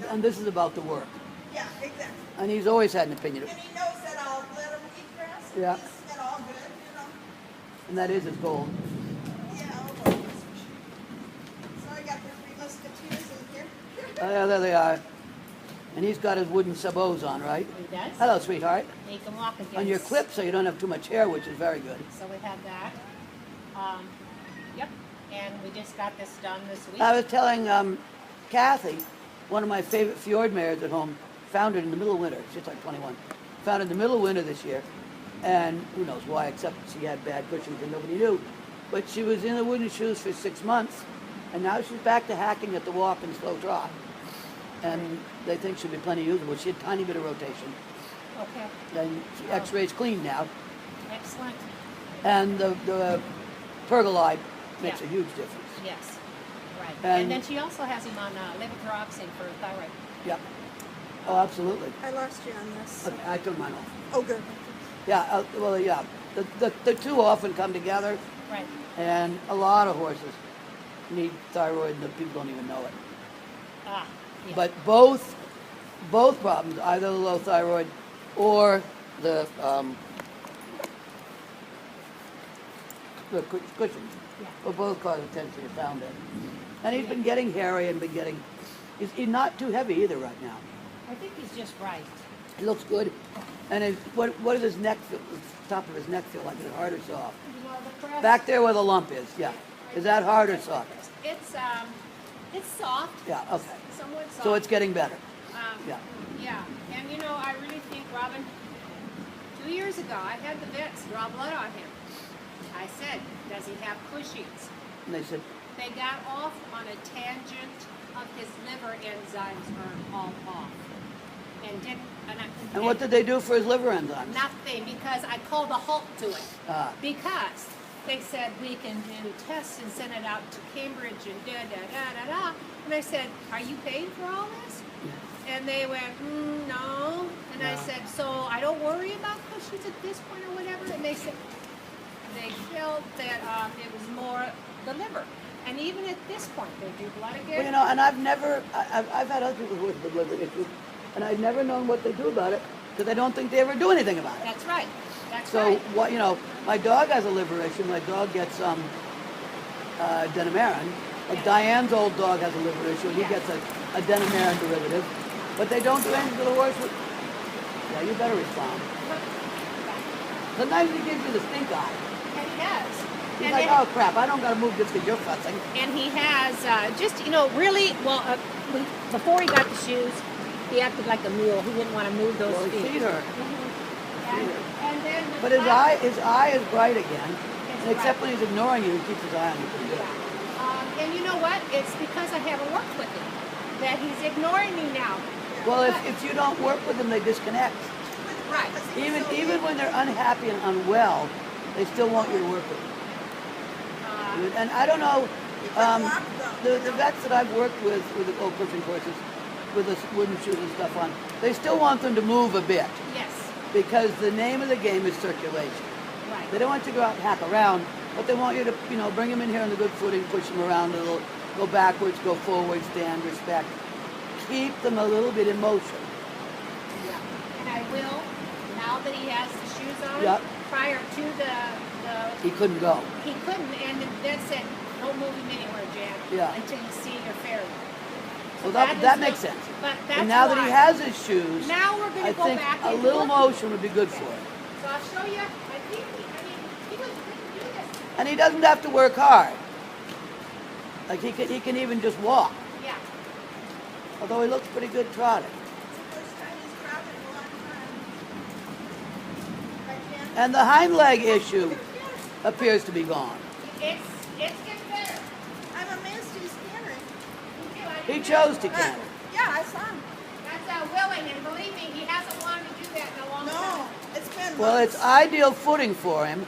And this is about the work. Yeah, exactly. And he's always had an opinion. And he knows that I'll let him eat grass. Yeah. He's all good, you know. And that is his goal. Yeah, I'll go with this. So I got the three musketeers in here. Yeah, there they are. And he's got his wooden sabots on, right? He does. Hello, sweetheart. He can walk against. On your clip, so you don't have too much hair, which is very good. So we have that. Yep. And we just got this done this week. I was telling Kathy, one of my favorite fjord mares at home, found it in the middle of winter. She's like 21. Found it in the middle of winter this year. And who knows why, except she had bad cushions and nobody knew. But she was in the wooden shoes for 6 months. And now she's back to hacking at the walk and slow trot. And they think she'll be plenty usable. She had a tiny bit of rotation. Okay. And she x-rays clean now. Excellent. And the pergolide makes Yeah. a huge difference. Yes. Right. And- And then she also has him on levothyroxine for thyroid. Yep. Oh, absolutely. I lost you on this. Okay, I turned mine off. Oh, good. Yeah, well, yeah. The two often come together, Right. and a lot of horses need thyroid, and the people don't even know it. Ah. Yeah. But both problems, either the low thyroid or the cushions, Yeah. will both cause attention to found it. And he's been getting hairy and been getting. He's not too heavy either right now. I think he's just right. He looks good. And what does his neck feel? The top of his neck feel like? Is it hard or soft? Well, the crest, Back there where the lump is, yeah. Is that hard or soft? It's soft. Yeah, okay. Somewhat soft. So it's getting better. Yeah. Yeah. And you know, I really think, Robin, 2 years ago, I had the vets draw blood on him. I said, does he have Cushing's? And they said, They got off on a tangent of his liver enzymes are all off. And didn't, and what did they do for his liver enzymes? Nothing, because I called a halt to it. Ah. Because they said we can do tests and send it out to Cambridge and da-da-da-da-da. And I said, are you paying for all this? And they went, no. And I No. said, so I don't worry about Cushing's at this point or whatever? And they said, they felt that it was more the liver. And even at this point, they do blood again. Well, you know, and I've had other people who have liver issues, and I've never known what they do about it, because I don't think they ever do anything about it. That's right. That's So, right. what, you know, my dog has a liver issue. My dog gets Denamarin. Like Diane's old dog has a liver issue, and he gets a Denamarin derivative. But they don't do anything to the horse. Yeah, you better respond. Sometimes he gives you the stink eye. And he has. He's And like, then- oh crap, I don't got to move just because you're fussing. And he has just, you know, really, well, before he got the shoes, he acted like a mule. He didn't want to move those Well, he feet. feed her. And then the But his eye is bright again. It's And except bright. when he's ignoring you, he keeps his eye on you pretty good. And you know what? It's because I haven't worked with him that he's ignoring me now. Well, if you don't work with them, they disconnect. Right. Even when they're unhappy and unwell, they still want you to work with them. And I don't know, the vets that I've worked with the old pushing courses, with the wooden shoes and stuff on, they still want them to move a bit, Yes. because the name of the game is circulation. Right. They don't want you to go out and hack around, but they want you to, you know, bring them in here on the good footing, push them around a little, go backwards, go forward, stand, respect. Keep them a little bit in motion. Yeah. And I will, now that he has the shoes on, Yep. prior to the He couldn't go. he couldn't, and the vet said, don't move him anywhere, Jan, Yeah. until you see your ferry. Well, That that is makes the- sense. But that's And now that why. he has his shoes, Now we're going I to go think back a into little it. motion would be good for him. So I'll show you. I think he was pretty good at. And he doesn't have to work hard. Like he can even just walk. Yeah. Although he looks pretty good trotting. And the hind leg issue appears to be gone. It's getting better. I'm amazed he's cantering. He chose to canter. Yeah, I saw him. That's willing, and believe me, he hasn't wanted to do that in a long time. No, it's been Well, months. it's ideal footing for him.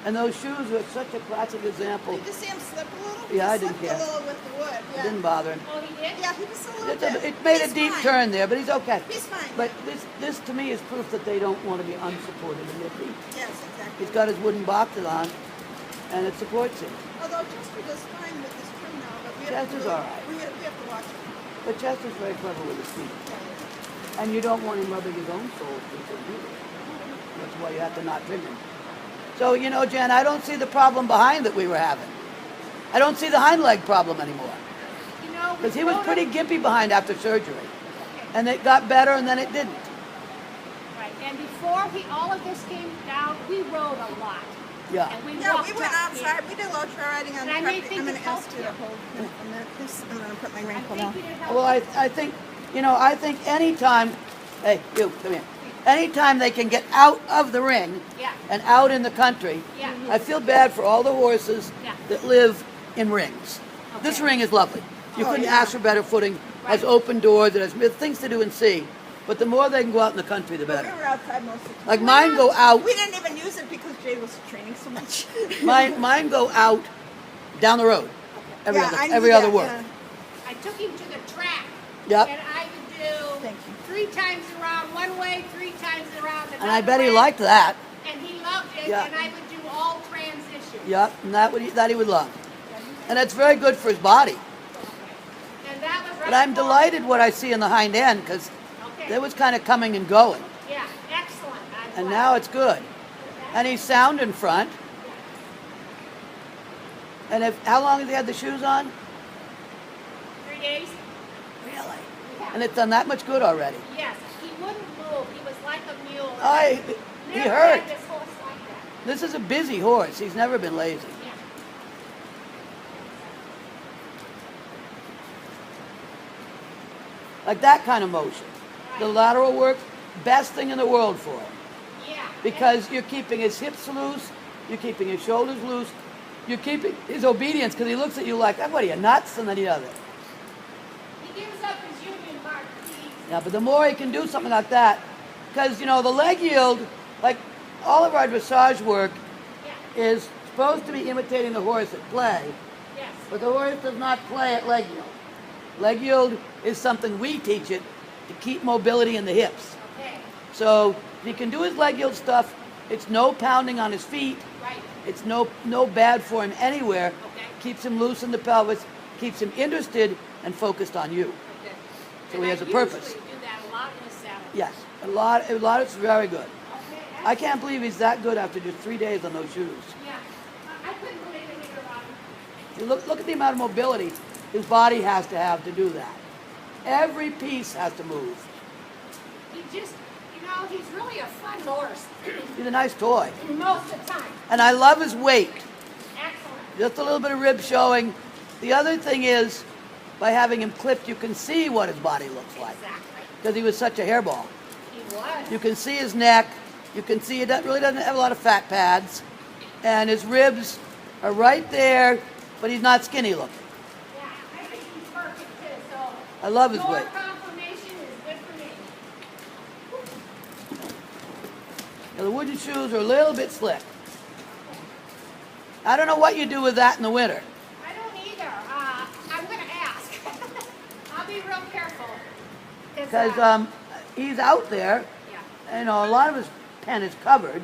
And those shoes are such a classic example. Did you see him slip a little? Yeah, I He didn't slipped care. a little with the wood. It Yeah. didn't bother him. Oh, he did? Yeah, he just a little bit. It made a He's deep fine. turn there, but he's okay. He's fine. But this to me is proof that they don't want to be unsupported in their feet. Yes, exactly. He's got his wooden boxes on, and it supports him. Although Chester does fine with this trim now, but we have Chester's to all right. we have to watch him. But Chester's very clever with his feet. And you don't want him rubbing his own soles either. That's why you have to not trim him. So, you know, Jen, I don't see the problem behind that we were having. I don't see the hind leg problem anymore. You know, Because he was pretty gimpy behind after surgery. And it got better and then it didn't. Right, and before all of this came down, we rode a lot. Yeah. And we Yeah, walked we went up outside. here. We did a little trail riding on And the I may property. think I'm it going to ask helped you to you. hold it a minute. I'm going to put my I raincoat think on. we did help. Well, I think, you know, I think anytime, hey, you, come here. Anytime they can get out of the ring Yeah. and out in the country, Yeah. I feel bad for all the horses Yeah. that live in rings. This Okay. ring is lovely. You Oh, couldn't yeah. ask for better footing. Has Right. open doors. It has things to do and see. But the more they can go out in the country, the But better. we were outside most of the time. Like mine go out. We didn't even use it because Jay was training so much. Mine go out down the road. Every Yeah, other I knew every other that, work. yeah. I took him to the track. Yep. And I would do Thank you. 3 times around one way, 3 times around another And I bet he way. liked that. And he loved it, Yeah. and I would do all transitions. Yep, and that he would love. And that's very good for his body. And that was right But I'm before- delighted what I see in the hind end because Okay. it was kind of coming and going. Yeah, excellent. I'm And glad. now it's good. And he's sound in front. And how long has he had the shoes on? 3 days? Really? Yeah. And it's done that much good already. Yes, he wouldn't move. He was like a mule. He Never hurt. had this horse like that. This is a busy horse. He's never been lazy. Yeah. Like that kind of motion. The lateral work, best thing in the world for him. Yeah. Because you're keeping his hips loose, you're keeping his shoulders loose, you're keeping his obedience because he looks at you like, what are you, nuts? And then he does it. He gives up his union mark. Yeah, but the more he can do something like that, because, you know, the leg yield, like all of our dressage work Yeah. is supposed to be imitating the horse at play, Yes. but the horse does not play at leg yield. Leg yield is something we teach it to keep mobility in the hips. Okay. So if he can do his leg yield stuff, it's no pounding on his feet, Right. it's no bad for him anywhere, Okay. keeps him loose in the pelvis, keeps him interested and focused on you. Okay. So And he has I a purpose. usually do that a lot in the saddle. Yes, a lot is very good. Okay. I can't believe he's that good after just 3 days on those shoes. Yeah. I couldn't believe it either, Robin. You look at the amount of mobility his body has to do that. Every piece has to move. He just, you know, he's really a fun horse He's a nice toy. most of the time. And I love his weight. Excellent. Just a little bit of rib showing. The other thing is, by having him clipped, you can see what his body looks like. Exactly. Because he was such a hairball. He was. You can see his neck. You can see he really doesn't have a lot of fat pads. And his ribs are right there, but he's not skinny looking. Yeah, I think he's perfect too. So I love his your weight. confirmation is good for me. Now, the wooden shoes are a little bit slick. I don't know what you do with that in the winter. I don't either. I'm going to ask. I'll be real careful. Because he's out there. Yeah. You know, a lot of his pen is covered,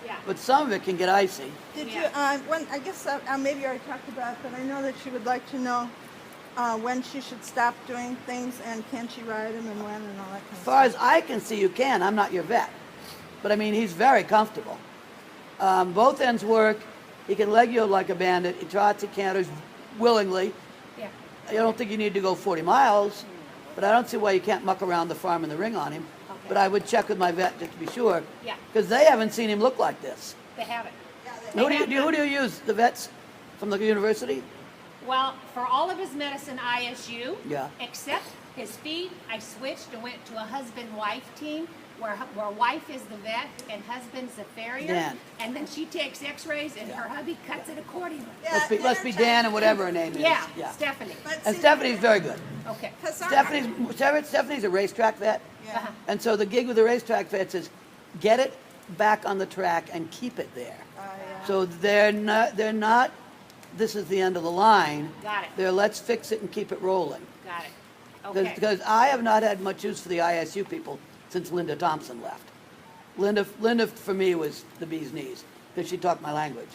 Yeah. but some of it can get icy. Did Yeah. you, I guess maybe you already talked about it, but I know that she would like to know when she should stop doing things and can she ride him and when and all that kind As of far stuff. as I can see, you can. I'm not your vet. But I mean, he's very comfortable. Both ends work. He can leg yield like a bandit. He trots, he canters willingly. Yeah. I don't think you need to go 40 miles, but I don't see why you can't muck around the farm in the ring on him. Okay. But I would check with my vet just to be sure. Yeah. Because they haven't seen him look like this. They have it. Who do you use? The vets from the university? Well, for all of his medicine, ISU. Yeah. Except his feet, I switched and went to a husband-wife team where wife is the vet and husband's the farrier. Dan. And then she takes x-rays and her hubby cuts it accordingly. Yeah, Must be Dan and whatever her name is. Yeah, Stephanie. But And see, Stephanie's very good. Okay. 'cause our- Stephanie a racetrack vet. Yeah. Uh-huh. And so the gig with the racetrack vets is get it back on the track and keep it there. Yeah. So they're not, this is the end of the line. Got it. They're let's fix it and keep it rolling. Got it. Okay. Because I have not had much use for the ISU people since Linda Thompson left. Linda for me was the bee's knees because she talked my language.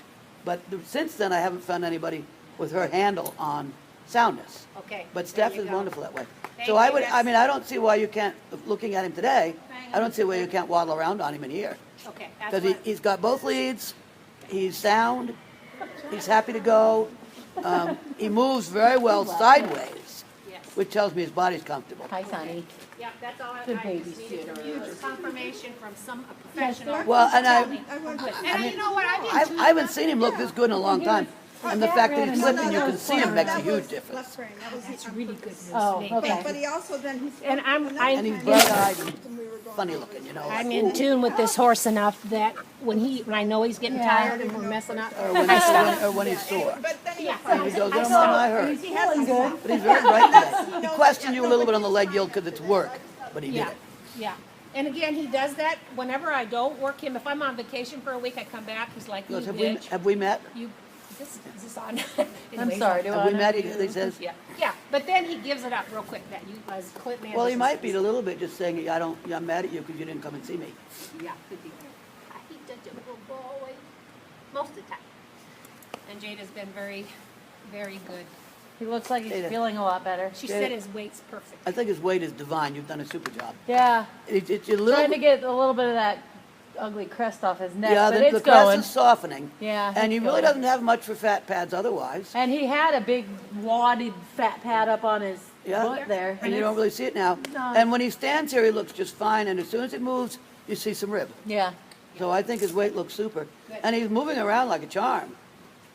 But since then I haven't found anybody with her handle on soundness. Okay. But there Steph you is go. wonderful that way. Thank So I you, would, that's- I don't see why you can't, looking at him today, I don't see why you can't waddle around on him in here. Okay, that's Because what, he's got both leads, he's sound, he's happy to go, he moves very well sideways, yes. which tells me his body's comfortable. Hi, Sonny. Yeah, that's all I Good I just needed from you, just confirmation from a professional. Well, and Tell I- me. I went, And you know what, I didn't. I haven't seen him look this good in a long time. And the fact that he's flipping, you can see him makes a huge difference. left brain. That was That's on really good purpose. news Oh, to me. okay. But he also then he's And I'm- and I- And he's then- bright-eyed and when we were going funny over looking, you it. know. I'm in tune with this horse enough that when I know he's getting Yeah. tired and we're messing up. Or when he's sore. But then he Yeah. And he goes, I oh, saw- Mom, I heard. he has to But he's very bright today. He questioned you a little bit on the leg yield because it's work, but he did Yeah, it. yeah. And again, he does that whenever I don't work him. If I'm on vacation for a week, I come back, he's like, He you goes, bitch. have we met? You, is this on? I'm Anyways, sorry, do Have I? we met? He says. Yeah, yeah, but then he gives it up real quick that you, as Clint Anderson Well, he might be says. a little bit just saying, I'm mad at you because you didn't come and see me. Yeah, could be. He's such a little boy, most of the time. And Jada's been very, very good. He looks like he's Jada. feeling a lot better. She Yeah. said his weight's perfect. I think his weight is divine. You've done a super job. Yeah, It's a little. trying to get a little bit of that ugly crest off his neck, Yeah, but the it's crest going. is softening. Yeah, And he it's really going. doesn't have much for fat pads otherwise. And he had a big wadded fat pad up on his Yeah. butt there. And you don't really see it now. No. And when he stands here, he looks just fine. And as soon as he moves, you see some rib. Yeah. So I think his weight looks super. And he's moving around like a charm.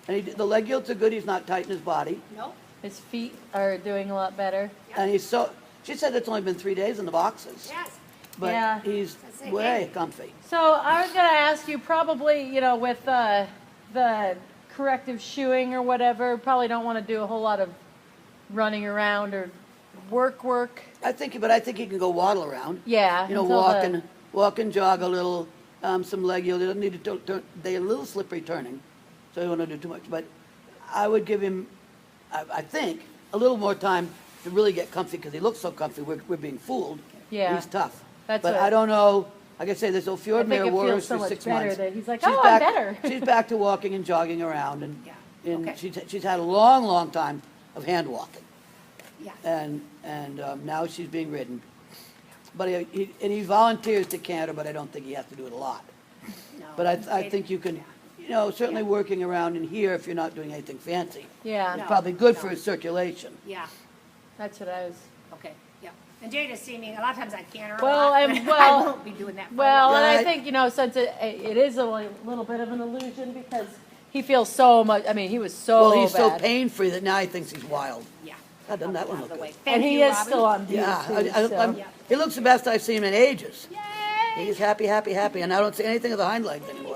And the leg yields are good. He's not tight in his body. No? His feet are doing a lot better. And he's so, she said it's only been 3 days in the boxes. Yes. But Yeah. he's That's it. way comfy. So I was going to ask you probably, with the corrective shoeing or whatever, probably don't want to do a whole lot of running around or work. I think he can go waddle around. Yeah. You know, until walk and jog a little, some leg yield. He doesn't need to turn. They're a little slippery turning, so you don't want to do too much. But I would give him, I think, a little more time to really get comfy because he looks so comfy. We're being fooled. Yeah. He's tough. That's but what- I don't know. Like I say, this old I fjord think mare it wore feels us so for much 6 better months. that he's like, She's oh, back, I'm better. She's back to walking and jogging around, and, Yeah. and Okay. she's had a long time of hand walking. Yeah. And now she's being ridden. But he volunteers to canter, but I don't think he has to do it a lot. No. But I Jada- think you can, Yeah. certainly working around in here if you're not doing anything fancy. Yeah. No. It's probably good for his circulation. Yeah, That's what I was. okay, yeah. And Jada's seen me, a lot of times I can't her a Well, lot, and but well- I won't be doing that for a Well, while. and I Right. think, since it is a little bit of an illusion because he feels so much, he was so Well, he's so bad. pain-free that now he thinks he's wild. Yeah. God, doesn't that one Out look of the good? way. And Thank he you, is Robin. still on mute, Yeah, too, he looks the best I've seen him in ages. Yay! He's happy, and I don't see anything of the hind legs anymore.